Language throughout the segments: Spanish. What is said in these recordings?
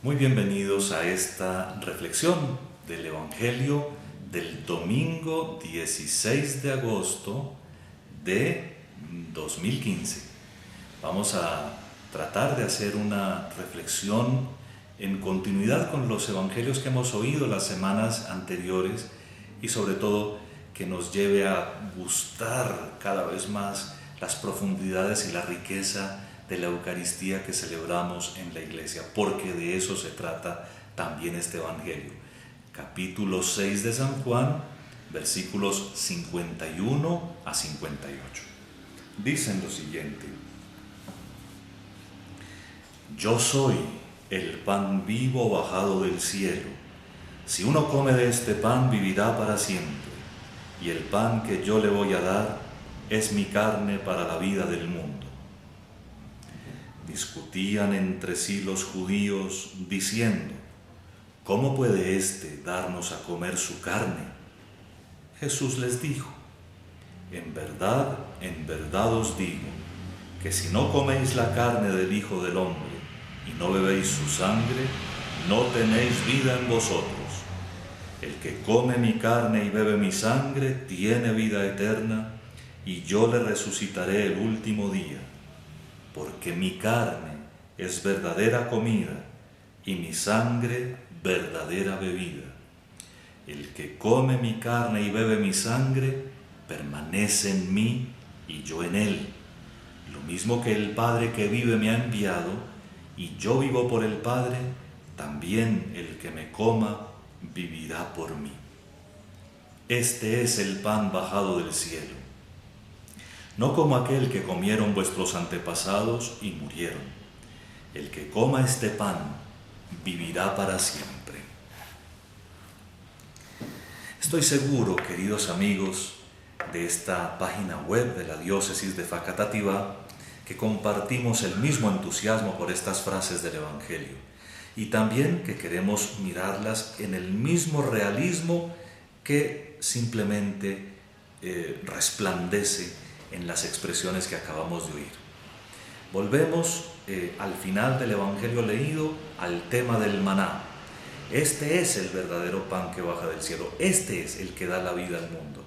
Muy bienvenidos a esta reflexión del Evangelio del domingo 16 de agosto de 2015. Vamos a tratar de hacer una reflexión en continuidad con los evangelios que hemos oído las semanas anteriores y sobre todo que nos lleve a gustar cada vez más las profundidades y la riqueza de la Eucaristía que celebramos en la Iglesia, porque de eso se trata también este Evangelio. Capítulo 6 de San Juan, versículos 51 a 58. Dicen lo siguiente: Yo soy el pan vivo bajado del cielo. Si uno come de este pan, vivirá para siempre, y el pan que yo le voy a dar es mi carne para la vida del mundo. Discutían entre sí los judíos, diciendo: ¿Cómo puede éste darnos a comer su carne? Jesús les dijo: en verdad os digo, que si no coméis la carne del Hijo del Hombre y no bebéis su sangre, no tenéis vida en vosotros. El que come mi carne y bebe mi sangre tiene vida eterna, y yo le resucitaré el último día. Porque mi carne es verdadera comida y mi sangre verdadera bebida. El que come mi carne y bebe mi sangre permanece en mí y yo en él. Lo mismo que el Padre que vive me ha enviado, y yo vivo por el Padre, también el que me coma vivirá por mí. Este es el pan bajado del cielo, no como aquel que comieron vuestros antepasados y murieron. El que coma este pan vivirá para siempre. Estoy seguro, queridos amigos de esta página web de la diócesis de Facatativá, que compartimos el mismo entusiasmo por estas frases del Evangelio y también que queremos mirarlas en el mismo realismo que simplemente resplandece en las expresiones que acabamos de oír. Volvemos al final del Evangelio leído al tema del maná. Este es el verdadero pan que baja del cielo, este es el que da la vida al mundo.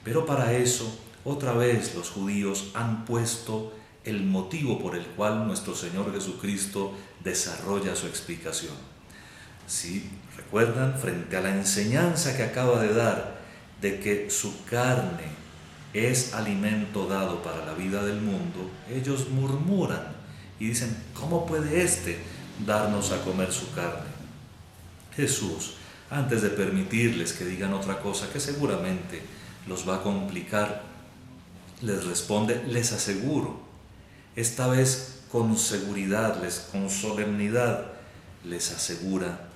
Pero para eso, otra vez los judíos han puesto el motivo por el cual nuestro Señor Jesucristo desarrolla su explicación. Si recuerdan, frente a la enseñanza que acaba de dar de que su carne es alimento dado para la vida del mundo, ellos murmuran y dicen: ¿cómo puede éste darnos a comer su carne? Jesús, antes de permitirles que digan otra cosa que seguramente los va a complicar, les responde: les aseguro, esta vez con seguridad, con solemnidad, les asegura: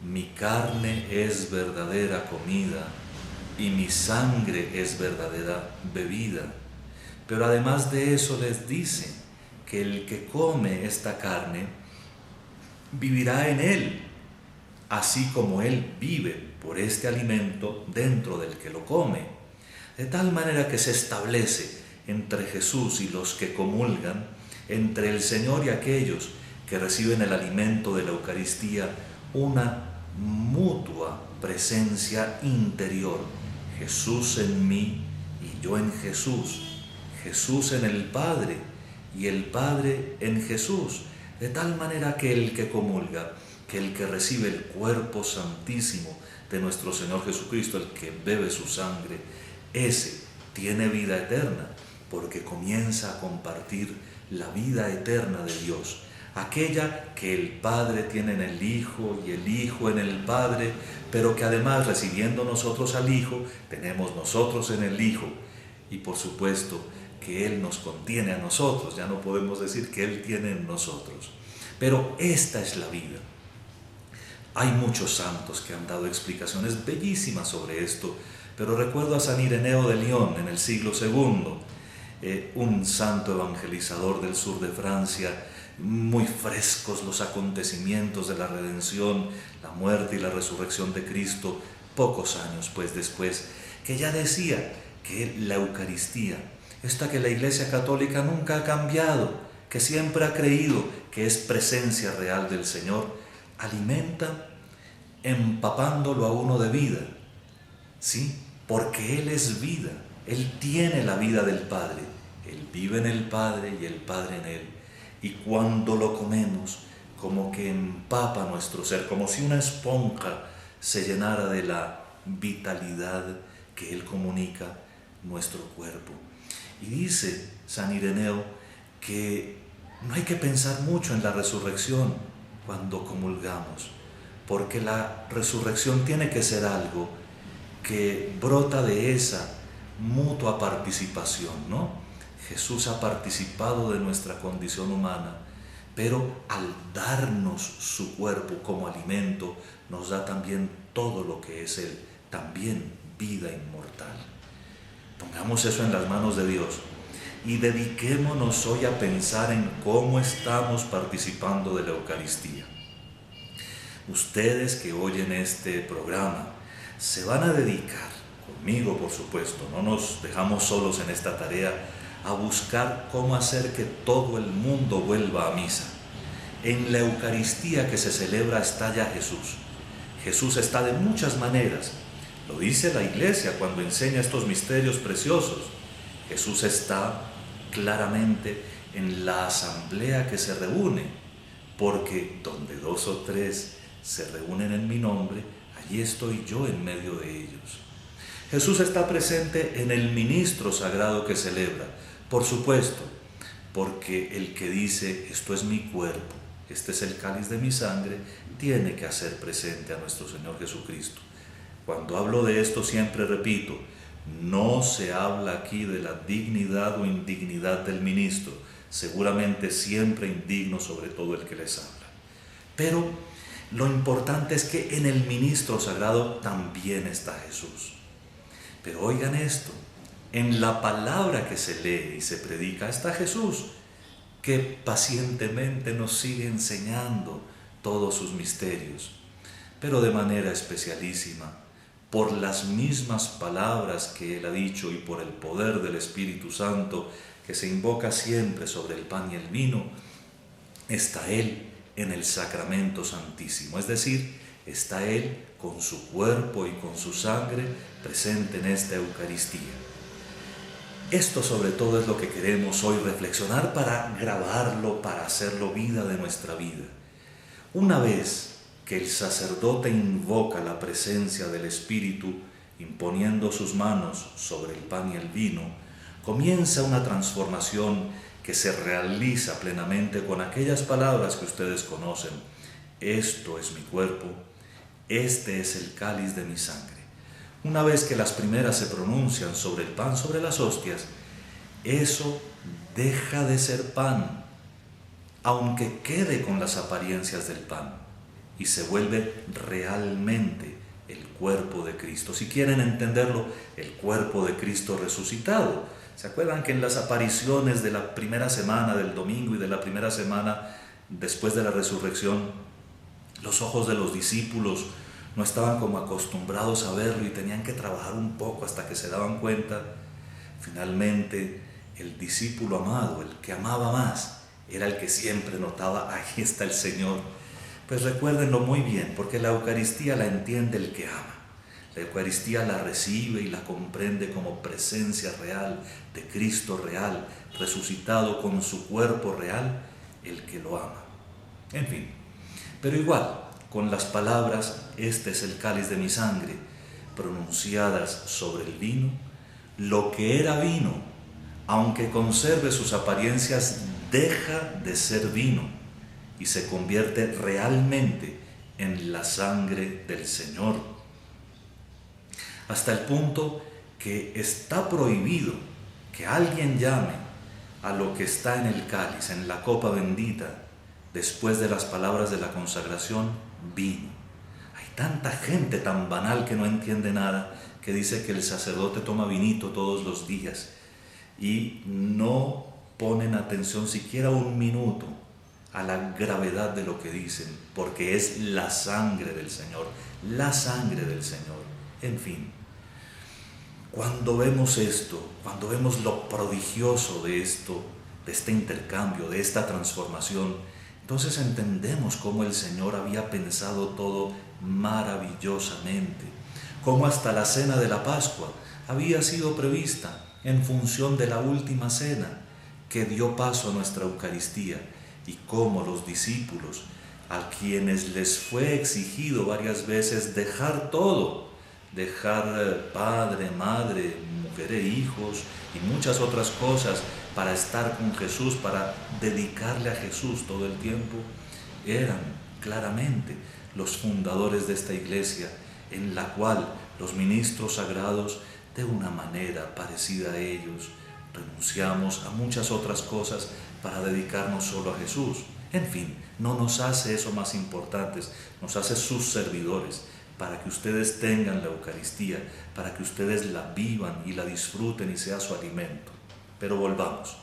mi carne es verdadera comida y mi sangre es verdadera bebida. Pero además de eso les dice que el que come esta carne vivirá en él, así como él vive por este alimento dentro del que lo come. De tal manera que se establece entre Jesús y los que comulgan, entre el Señor y aquellos que reciben el alimento de la Eucaristía, una mutua presencia interior. Jesús en mí y yo en Jesús, Jesús en el Padre y el Padre en Jesús, de tal manera que el que comulga, que el que recibe el cuerpo santísimo de nuestro Señor Jesucristo, el que bebe su sangre, ese tiene vida eterna, porque comienza a compartir la vida eterna de Dios, aquella que el Padre tiene en el Hijo y el Hijo en el Padre, pero que además, recibiendo nosotros al Hijo, tenemos nosotros en el Hijo, y por supuesto que Él nos contiene a nosotros, ya no podemos decir que Él tiene en nosotros, pero esta es la vida. Hay muchos santos que han dado explicaciones bellísimas sobre esto, pero recuerdo a San Ireneo de Lyon en el siglo II, un santo evangelizador del sur de Francia, muy frescos los acontecimientos de la redención, la muerte y la resurrección de Cristo, pocos años pues después, que ya decía que la Eucaristía, esta que la Iglesia Católica nunca ha cambiado, que siempre ha creído que es presencia real del Señor, alimenta empapándolo a uno de vida, ¿sí? Porque Él es vida, Él tiene la vida del Padre, Él vive en el Padre y el Padre en Él. Y cuando lo comemos, como que empapa nuestro ser, como si una esponja se llenara de la vitalidad que Él comunica nuestro cuerpo. Y dice San Ireneo que no hay que pensar mucho en la resurrección cuando comulgamos, porque la resurrección tiene que ser algo que brota de esa mutua participación, ¿no? Jesús ha participado de nuestra condición humana, pero al darnos su cuerpo como alimento, nos da también todo lo que es Él, también vida inmortal. Pongamos eso en las manos de Dios y dediquémonos hoy a pensar en cómo estamos participando de la Eucaristía. Ustedes que oyen este programa se van a dedicar, conmigo por supuesto, no nos dejamos solos en esta tarea, a buscar cómo hacer que todo el mundo vuelva a misa. En la Eucaristía que se celebra está ya Jesús. Jesús está de muchas maneras. Lo dice la Iglesia cuando enseña estos misterios preciosos. Jesús está claramente en la asamblea que se reúne, porque donde 2 o 3 se reúnen en mi nombre, allí estoy yo en medio de ellos. Jesús está presente en el ministro sagrado que celebra, por supuesto, porque el que dice, esto es mi cuerpo, este es el cáliz de mi sangre, tiene que hacer presente a nuestro Señor Jesucristo. Cuando hablo de esto siempre repito, no se habla aquí de la dignidad o indignidad del ministro, seguramente siempre indigno sobre todo el que les habla. Pero lo importante es que en el ministro sagrado también está Jesús. Pero oigan esto, en la palabra que se lee y se predica está Jesús, que pacientemente nos sigue enseñando todos sus misterios, pero de manera especialísima, por las mismas palabras que Él ha dicho y por el poder del Espíritu Santo que se invoca siempre sobre el pan y el vino, está Él en el sacramento santísimo, es decir, está Él con su cuerpo y con su sangre presente en esta Eucaristía. Esto sobre todo es lo que queremos hoy reflexionar para grabarlo, para hacerlo vida de nuestra vida. Una vez que el sacerdote invoca la presencia del Espíritu, imponiendo sus manos sobre el pan y el vino, comienza una transformación que se realiza plenamente con aquellas palabras que ustedes conocen. Esto es mi cuerpo, este es el cáliz de mi sangre. Una vez que las primeras se pronuncian sobre el pan, sobre las hostias, eso deja de ser pan, aunque quede con las apariencias del pan, y se vuelve realmente el cuerpo de Cristo. Si quieren entenderlo, el cuerpo de Cristo resucitado. ¿Se acuerdan que en las apariciones de la primera semana del domingo y de la primera semana después de la resurrección, los ojos de los discípulos no estaban como acostumbrados a verlo y tenían que trabajar un poco hasta que se daban cuenta? Finalmente, el discípulo amado, el que amaba más, era el que siempre notaba, ahí está el Señor. Pues recuérdenlo muy bien, porque la Eucaristía la entiende el que ama. La Eucaristía la recibe y la comprende como presencia real de Cristo real, resucitado con su cuerpo real, el que lo ama. En fin, pero igual, con las palabras, este es el cáliz de mi sangre, pronunciadas sobre el vino, lo que era vino, aunque conserve sus apariencias, deja de ser vino y se convierte realmente en la sangre del Señor. Hasta el punto que está prohibido que alguien llame a lo que está en el cáliz, en la copa bendita, después de las palabras de la consagración, vino. Hay tanta gente tan banal que no entiende nada, que dice que el sacerdote toma vinito todos los días y no ponen atención siquiera un minuto a la gravedad de lo que dicen, porque es la sangre del Señor, la sangre del Señor. En fin, cuando vemos esto, cuando vemos lo prodigioso de esto, de este intercambio, de esta transformación, Entonces entendemos cómo el Señor había pensado todo maravillosamente, cómo hasta la cena de la Pascua había sido prevista en función de la última cena que dio paso a nuestra Eucaristía, y cómo los discípulos, a quienes les fue exigido varias veces dejar todo, dejar padre, madre, mujer e hijos y muchas otras cosas para estar con Jesús, para dedicarle a Jesús todo el tiempo, eran claramente los fundadores de esta iglesia, en la cual los ministros sagrados, de una manera parecida a ellos, renunciamos a muchas otras cosas para dedicarnos solo a Jesús. En fin, no nos hace eso más importantes, nos hace sus servidores, para que ustedes tengan la Eucaristía, para que ustedes la vivan y la disfruten y sea su alimento. Pero volvamos,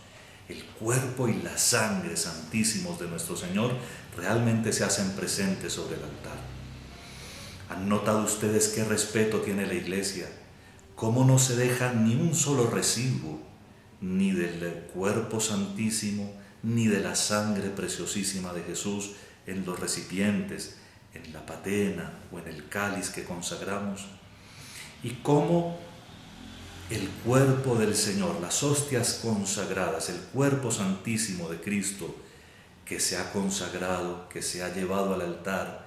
el cuerpo y la sangre santísimos de nuestro Señor realmente se hacen presentes sobre el altar. ¿Han notado ustedes qué respeto tiene la Iglesia? Cómo no se deja ni un solo residuo, ni del cuerpo santísimo, ni de la sangre preciosísima de Jesús en los recipientes, en la patena o en el cáliz que consagramos. Y cómo el cuerpo del Señor, las hostias consagradas, el cuerpo santísimo de Cristo que se ha consagrado, que se ha llevado al altar,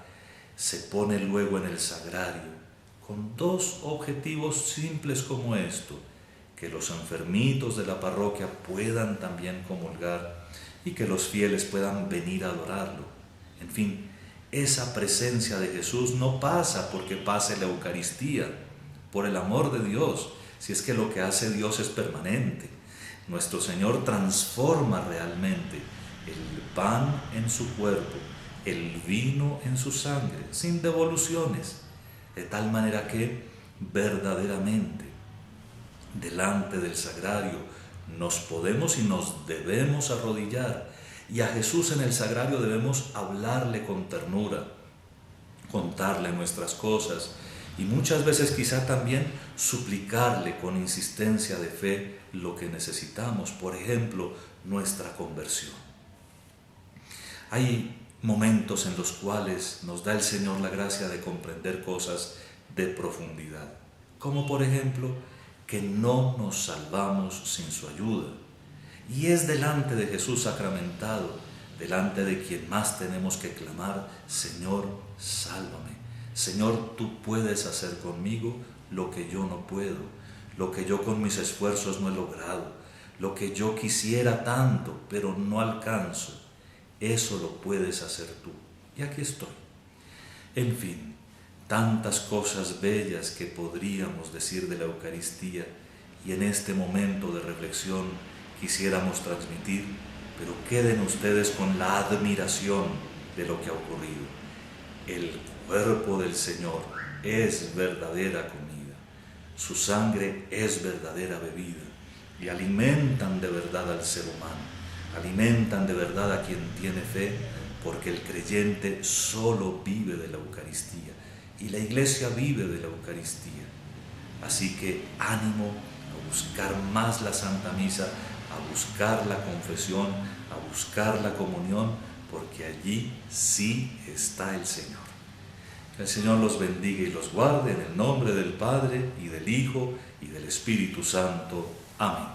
se pone luego en el sagrario con dos objetivos simples como esto: que los enfermitos de la parroquia puedan también comulgar y que los fieles puedan venir a adorarlo. En fin, esa presencia de Jesús no pasa porque pase la Eucaristía, por el amor de Dios, si es que lo que hace Dios es permanente. Nuestro Señor transforma realmente el pan en su cuerpo, el vino en su sangre, sin devoluciones, de tal manera que verdaderamente delante del sagrario nos podemos y nos debemos arrodillar, y a Jesús en el sagrario debemos hablarle con ternura, contarle nuestras cosas y muchas veces quizá también suplicarle con insistencia de fe lo que necesitamos, por ejemplo, nuestra conversión. Hay momentos en los cuales nos da el Señor la gracia de comprender cosas de profundidad, como por ejemplo que no nos salvamos sin su ayuda, y es delante de Jesús sacramentado, delante de quien más tenemos que clamar: Señor, sálvame. Señor, tú puedes hacer conmigo lo que yo no puedo, lo que yo con mis esfuerzos no he logrado, lo que yo quisiera tanto pero no alcanzo. Eso lo puedes hacer tú. Y aquí estoy. En fin, tantas cosas bellas que podríamos decir de la Eucaristía, y en este momento de reflexión quisiéramos transmitir, pero queden ustedes con la admiración de lo que ha ocurrido. El cuerpo del Señor es verdadera comida, su sangre es verdadera bebida, y alimentan de verdad al ser humano, alimentan de verdad a quien tiene fe, porque el creyente solo vive de la Eucaristía, y la Iglesia vive de la Eucaristía. Así que ánimo a buscar más la Santa Misa, a buscar la confesión, a buscar la comunión, porque allí sí está el Señor. Que el Señor los bendiga y los guarde en el nombre del Padre, y del Hijo, y del Espíritu Santo. Amén.